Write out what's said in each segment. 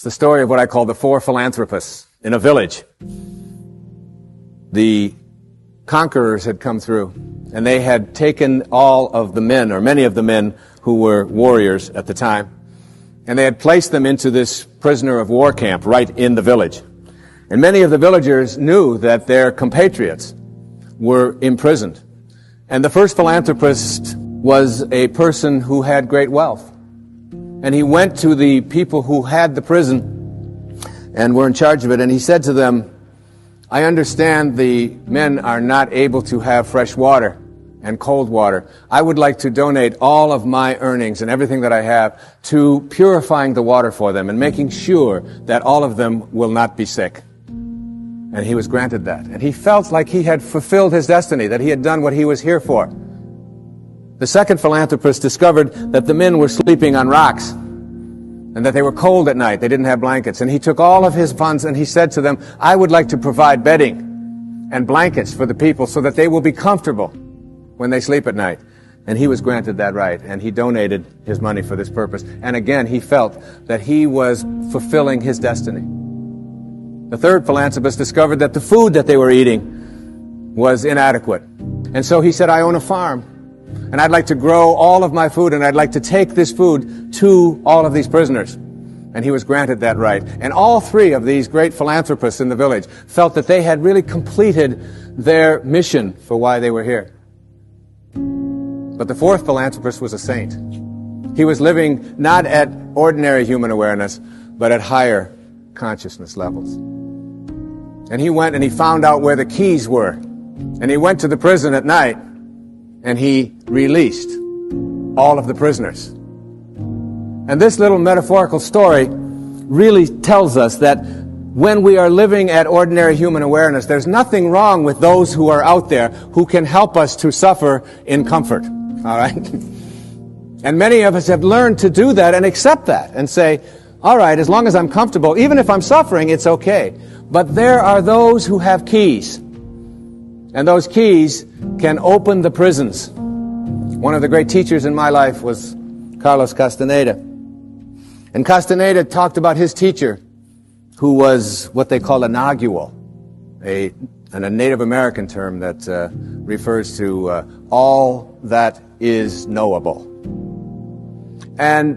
It's the story of what I call the 4 philanthropists in a village. The conquerors had come through, and they had taken all of the men, or many of the men who were warriors at the time, and they had placed them into this prisoner of war camp right in the village. And many of the villagers knew that their compatriots were imprisoned. And the first philanthropist was a person who had great wealth. And he went to the people who had the prison and were in charge of it, and he said to them, I understand the men are not able to have fresh water and cold water. I would like to donate all of my earnings and everything that I have to purifying the water for them and making sure that all of them will not be sick. And he was granted that. And he felt like he had fulfilled his destiny, that he had done what he was here for. The second philanthropist discovered that the men were sleeping on rocks and that they were cold at night. They didn't have blankets. And he took all of his funds and he said to them, I would like to provide bedding and blankets for the people so that they will be comfortable when they sleep at night. And he was granted that right, and he donated his money for this purpose. And again, he felt that he was fulfilling his destiny. The third philanthropist discovered that the food that they were eating was inadequate. And so he said, I own a farm, and I'd like to grow all of my food, and I'd like to take this food to all of these prisoners. And he was granted that right. And all 3 of these great philanthropists in the village felt that they had really completed their mission for why they were here. But the 4th philanthropist was a saint. He was living not at ordinary human awareness, but at higher consciousness levels. And he went and he found out where the keys were. And he went to the prison at night, and he released all of the prisoners. And this little metaphorical story really tells us that when we are living at ordinary human awareness, there's nothing wrong with those who are out there who can help us to suffer in comfort. All right? And many of us have learned to do that and accept that and say, all right, as long as I'm comfortable, even if I'm suffering, it's okay. But there are those who have keys. And those keys can open the prisons. One of the great teachers in my life was Carlos Castaneda. And Castaneda talked about his teacher, who was what they call a nagual, a Native American term that refers to all that is knowable. And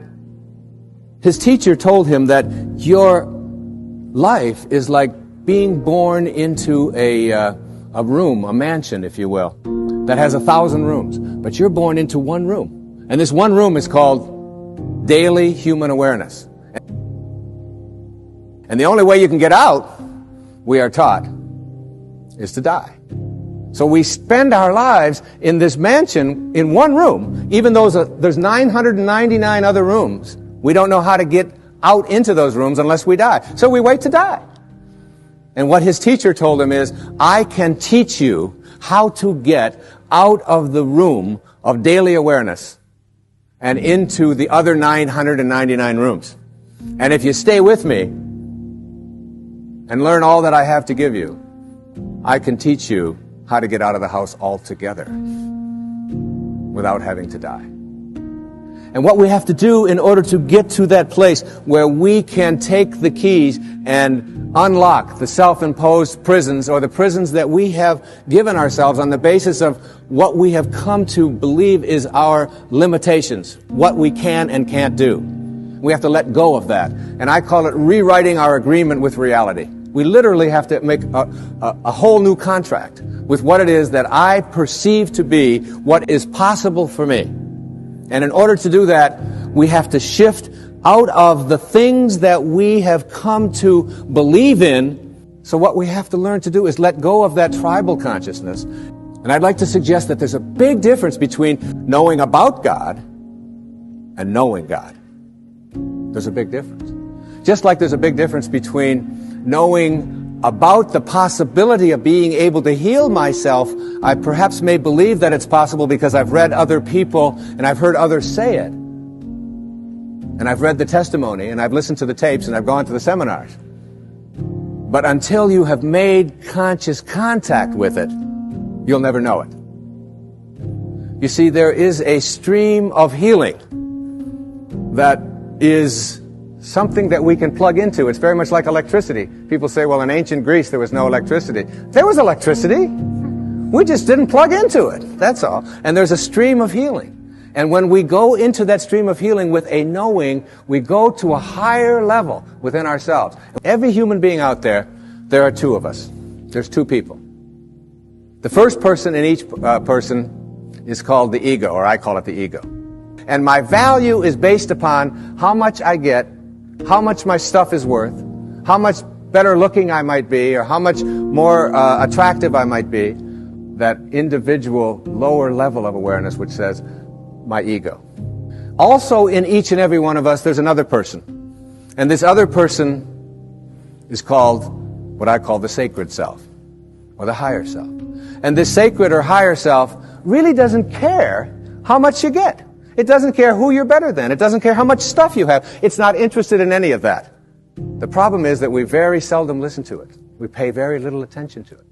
his teacher told him that your life is like being born into a room, a mansion, if you will, that has 1,000 rooms. But you're born into one room. And this one room is called daily human awareness. And the only way you can get out, we are taught, is to die. So we spend our lives in this mansion in one room, even though there's 999 other rooms. We don't know how to get out into those rooms unless we die. So we wait to die. And what his teacher told him is, I can teach you how to get out of the room of daily awareness and into the other 999 rooms. And if you stay with me and learn all that I have to give you, I can teach you how to get out of the house altogether without having to die. And what we have to do in order to get to that place where we can take the keys and unlock the self-imposed prisons, or the prisons that we have given ourselves on the basis of what we have come to believe is our limitations, what we can and can't do. We have to let go of that. And I call it rewriting our agreement with reality. We literally have to make a whole new contract with what it is that I perceive to be what is possible for me. And in order to do that, we have to shift out of the things that we have come to believe in. So what we have to learn to do is let go of that tribal consciousness. And I'd like to suggest that there's a big difference between knowing about God and knowing God. There's a big difference. Just like there's a big difference between knowing about the possibility of being able to heal myself. I perhaps may believe that it's possible because I've read other people and I've heard others say it. And I've read the testimony and I've listened to the tapes and I've gone to the seminars. But until you have made conscious contact with it, you'll never know it. You see, there is a stream of healing that is something that we can plug into. It's very much like electricity. People say, well, in ancient Greece, there was no electricity. There was electricity. We just didn't plug into it. That's all. And there's a stream of healing. And when we go into that stream of healing with a knowing, we go to a higher level within ourselves. Every human being out there, there are two of us. There's two people. The first person in each person is called the ego, or I call it the ego. And my value is based upon how much I get, how much my stuff is worth, how much better looking I might be, or how much more attractive I might be. That individual lower level of awareness which says, my ego. Also in each and every one of us, there's another person. And this other person is called what I call the sacred self, or the higher self. And this sacred or higher self really doesn't care how much you get. It doesn't care who you're better than. It doesn't care how much stuff you have. It's not interested in any of that. The problem is that we very seldom listen to it. We pay very little attention to it.